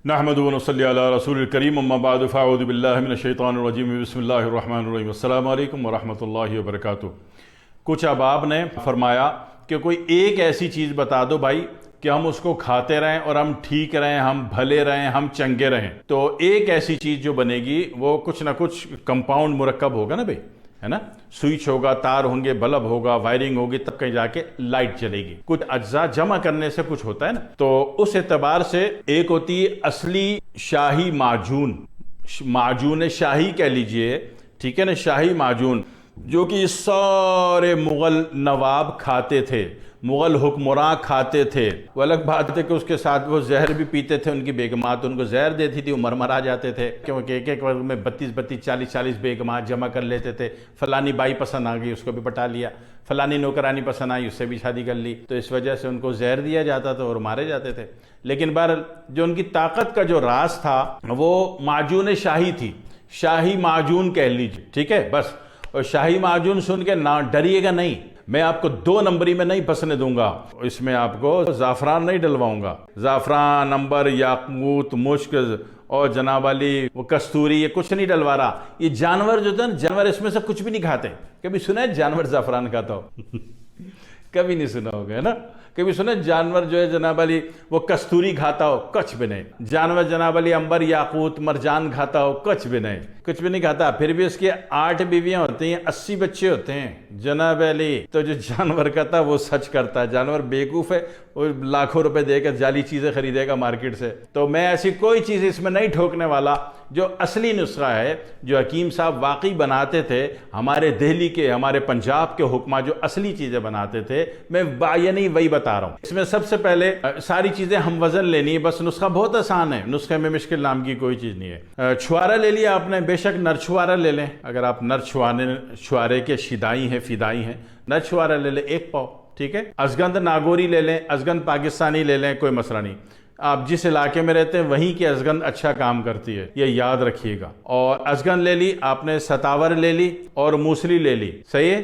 نحمد و نصلی علی رسول الکریم اما بعد فاعوذ باللہ من الشیطان الرجیم بسم اللہ الرحمن الرحیم السلام علیکم ورحمۃ اللہ وبرکاتہ۔ کچھ احباب نے فرمایا کہ کوئی ایک ایسی چیز بتا دو بھائی کہ ہم اس کو کھاتے رہیں اور ہم ٹھیک رہیں، ہم بھلے رہیں، ہم چنگے رہیں۔ تو ایک ایسی چیز جو بنے گی وہ کچھ نہ کچھ کمپاؤنڈ مرکب ہوگا نا بھائی، ہے نا، سوئچ ہوگا، تار ہوں گے، بلب ہوگا، وائرنگ ہوگی، تب کہیں جا کے لائٹ چلے گی۔ کچھ اجزاء جمع کرنے سے کچھ ہوتا ہے نا، تو اس اعتبار سے ایک ہوتی ہے اصلی شاہی معجون، معجون شاہی کہہ لیجئے، ٹھیک ہے نا، شاہی معجون جو کہ سارے مغل نواب کھاتے تھے، مغل حکمراں کھاتے تھے۔ وہ الگ بات ہے کہ اس کے ساتھ وہ زہر بھی پیتے تھے، ان کی بیگمات ان کو زہر دیتی تھی، وہ مرمرا جاتے تھے، کیونکہ ایک ایک وقت میں 32 40 بیگمات جمع کر لیتے تھے۔ فلانی بائی پسند آ گئی، اس کو بھی پٹا لیا، فلانی نوکرانی پسند آئی، اس سے بھی شادی کر لی، تو اس وجہ سے ان کو زہر دیا جاتا تھا اور مارے جاتے تھے۔ لیکن بہرحال جو ان کی طاقت کا جو راز تھا وہ معجون شاہی تھی، شاہی معجون کہہ لیجیے، ٹھیک ہے بس۔ اور شاہی معجون سن کے نہ ڈریے گا نہیں، میں آپ کو 2 نمبری میں نہیں پسنے دوں گا، اس میں آپ کو زعفران نہیں ڈلواؤں گا، زعفران، عنبر، یاقوت، مشک اور جناب علی وہ کستوری، یہ کچھ نہیں ڈلوا رہا۔ یہ جانور جو تھے نا، جانور اس میں سے کچھ بھی نہیں کھاتے۔ کبھی سنا ہے جانور زعفران کھاتا ہو؟ کبھی نہیں سنا ہوگا، ہے نا۔ کبھی سنا جانور جو ہے جناب علی وہ کستوری کھاتا ہو؟ کچھ بھی نہیں۔ جانور جناب علی عنبر، یاقوت، مرجان کھاتا ہو؟ کچھ بھی نہیں، کچھ بھی نہیں کھاتا۔ پھر بھی اس کی 8 بیویاں ہوتی ہیں، 80 بچے ہوتے ہیں جناب علی۔ تو جو جانور کہتا ہے وہ سچ کرتا ہے۔ جانور بیوقوف ہے، وہ لاکھوں روپے دے کر جعلی چیزیں خریدے گا مارکیٹ سے۔ تو میں ایسی کوئی چیز اس میں نہیں ٹھوکنے والا۔ جو اصلی نسخہ ہے جو حکیم صاحب واقعی بناتے تھے، ہمارے دہلی کے، ہمارے پنجاب کے حکماں جو اصلی چیزیں بناتے تھے، میں یعنی وہی بتا رہا ہوں۔ اس میں سب سے پہلے ساری چیزیں ہم وزن لینی ہے، بس نسخہ بہت آسان ہے، نسخے میں مشکل نام کی کوئی چیز نہیں ہے۔ چھوارا لے لیا آپ نے، بے شک نر چھوارا لے لیں، اگر آپ نر چھوارے کے شدائی ہیں، فدائی ہیں، نر چھوارا لے لیں 1 پاؤ، ٹھیک ہے۔ ازگند ناگوری لے لیں، ازگند پاکستانی لے لیں، کوئی مسئلہ نہیں۔ آپ جس علاقے میں رہتے ہیں وہیں کی ازگند اچھا کام کرتی ہے، یہ یاد رکھیے گا۔ اور ازگند لے لی آپ نے، ستاور لے لی اور موسلی لے لی، صحیح ہے۔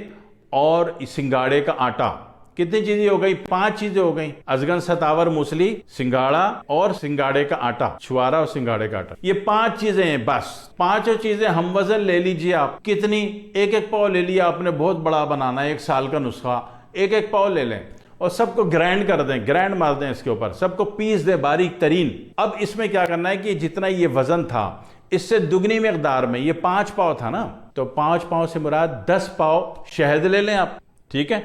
اور سنگاڑے کا آٹا، کتنی چیزیں ہو گئی؟ 5 چیزیں ہو گئیں، ازگند، ستاور، موسلی، سنگاڑا اور سنگاڑے کا آٹا، چھوارا اور سنگاڑے کا آٹا، یہ 5 چیزیں ہیں بس۔ 5 چیزیں ہم وزن لے لیجئے آپ، کتنی؟ 1 پاؤ لے لیا آپ نے، بہت بڑا بنانا ہے 1 سال کا نسخہ، 1 پاؤ لے لیں اور سب کو گرائنڈ کر دیں، گرائنڈ مار دیں، اس کے اوپر سب کو پیس دیں باریک ترین۔ اب اس میں کیا کرنا ہے کہ جتنا یہ وزن تھا اس سے دگنی مقدار میں، یہ 5 پاؤ تھا نا، تو 5 پاؤ سے مراد 10 پاؤ شہد لے لیں آپ، ٹھیک ہے۔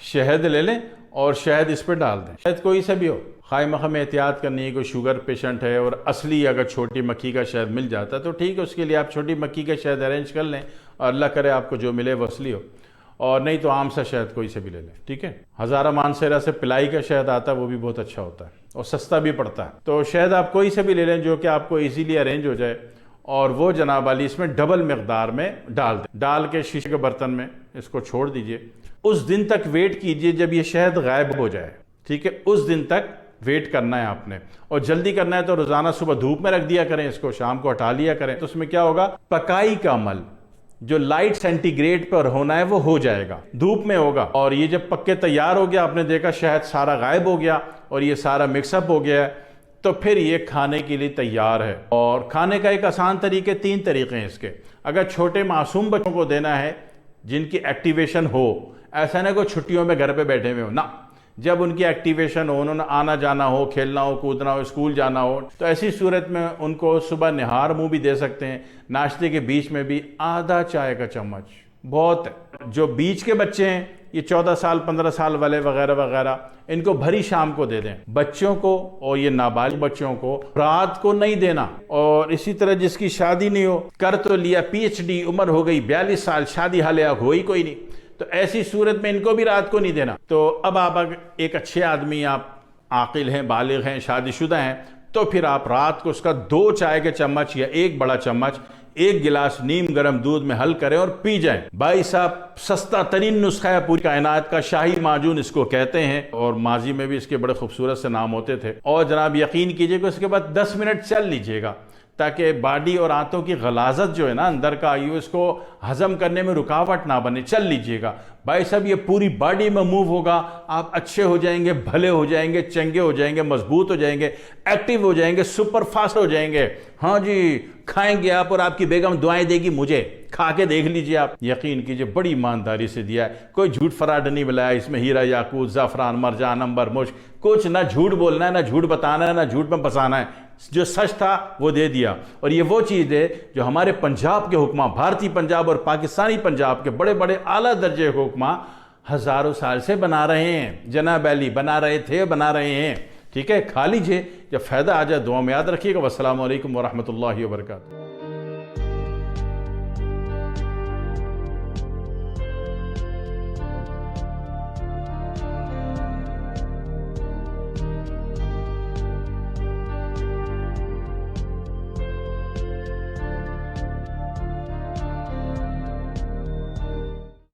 شہد لے لیں اور شہد اس پہ ڈال دیں، شہد کوئی سے بھی ہو، خواہ مخواہ احتیاط کرنی ہے، کوئی شوگر پیشنٹ ہے اور اصلی اگر چھوٹی مکھی کا شہد مل جاتا ہے تو ٹھیک ہے، اس کے لیے آپ چھوٹی مکھی کا شہد ارینج کر لیں اور اللہ کرے آپ کو جو ملے وہ اصلی ہو، اور نہیں تو عام سا شہد کوئی سے بھی لے لیں، ٹھیک ہے۔ ہزارہ مانسیرا سے پلائی کا شہد آتا ہے، وہ بھی بہت اچھا ہوتا ہے اور سستا بھی پڑتا ہے، تو شہد آپ کوئی سے بھی لے لیں جو کہ آپ کو ایزیلی ارینج ہو جائے، اور وہ جناب علی اس میں ڈبل مقدار میں ڈال دیں، ڈال کے شیشے کے برتن میں اس کو چھوڑ دیجئے۔ اس دن تک ویٹ کیجئے جب یہ شہد غائب ہو جائے، ٹھیک ہے، اس دن تک ویٹ کرنا ہے آپ نے، اور جلدی کرنا ہے تو روزانہ صبح دھوپ میں رکھ دیا کریں، اس کو شام کو ہٹا لیا کریں، تو اس میں کیا ہوگا، پکائی کا عمل جو لائٹ سینٹی گریڈ پر ہونا ہے وہ ہو جائے گا، دھوپ میں ہوگا، اور یہ جب پک کے تیار ہو گیا، آپ نے دیکھا شہد سارا غائب ہو گیا اور یہ سارا مکس اپ ہو گیا ہے، تو پھر یہ کھانے کے لیے تیار ہے۔ اور کھانے کا ایک آسان طریقے، 3 طریقے ہیں اس کے۔ اگر چھوٹے معصوم بچوں کو دینا ہے جن کی ایکٹیویشن ہو، ایسا نہ کوئی چھٹیوں میں گھر پہ بیٹھے ہوئے ہو، نہ، جب ان کی ایکٹیویشن ہو، انہوں نے آنا جانا ہو، کھیلنا ہو، کودنا ہو، اسکول جانا ہو، تو ایسی صورت میں ان کو صبح نہار منہ بھی دے سکتے ہیں، ناشتے کے بیچ میں بھی آدھا چائے کا چمچ بہت ہے۔ جو بیچ کے بچے ہیں، یہ 14 سال 15 سال والے وغیرہ وغیرہ، ان کو بھری شام کو دے دیں بچوں کو، اور یہ نابالغ بچوں کو رات کو نہیں دینا۔ اور اسی طرح جس کی شادی نہیں ہو، کر تو لیا PhD، عمر ہو گئی 42 سال، شادی حال ہوئی کوئی نہیں، تو ایسی صورت میں ان کو بھی رات کو نہیں دینا۔ تو اب آپ ایک اچھے آدمی، آپ عاقل ہیں، بالغ ہیں، شادی شدہ ہیں، تو پھر آپ رات کو اس کا 2 چائے کے چمچ یا 1 بڑا چمچ 1 گلاس نیم گرم دودھ میں حل کریں اور پی جائیں۔ بھائی صاحب سستا ترین نسخہ ہے پوری کائنات کا، شاہی معجون اس کو کہتے ہیں، اور ماضی میں بھی اس کے بڑے خوبصورت سے نام ہوتے تھے۔ اور جناب یقین کیجئے کہ اس کے بعد 10 منٹ چل لیجئے گا، تاکہ باڈی اور آنتوں کی غلاظت جو ہے نا اندر کا آئی ہو، اس کو ہضم کرنے میں رکاوٹ نہ بنے، چل لیجئے گا بھائی صاحب، یہ پوری باڈی میں موو ہوگا، آپ اچھے ہو جائیں گے، بھلے ہو جائیں گے، چنگے ہو جائیں گے، مضبوط ہو جائیں گے، ایکٹیو ہو جائیں گے، سپر فاسٹ ہو جائیں گے۔ ہاں جی، کھائیں گے آپ اور آپ کی بیگم دعائیں دے گی مجھے، کھا کے دیکھ لیجئے آپ، یقین کیجئے بڑی ایمانداری سے دیا ہے، کوئی جھوٹ فراڈ نہیں ملایا اس میں، ہیرا یاقوت زعفران مرجان عنبر مشک، کچھ نہ جھوٹ بولنا ہے، نہ جھوٹ بتانا ہے، نہ جھوٹ میں بسانا ہے، جو سچ تھا وہ دے دیا۔ اور یہ وہ چیز ہے جو ہمارے پنجاب کے حکماں، بھارتی پنجاب اور پاکستانی پنجاب کے بڑے بڑے اعلیٰ درجے کے حکماں ہزاروں سال سے بنا رہے ہیں، جناب علی بنا رہے تھے، بنا رہے ہیں۔ ٹھیک ہے، کھا لیجئے، جب فائدہ آ جائے دعا میں یاد رکھیے گا۔ والسلام علیکم ورحمۃ اللہ وبرکاتہ۔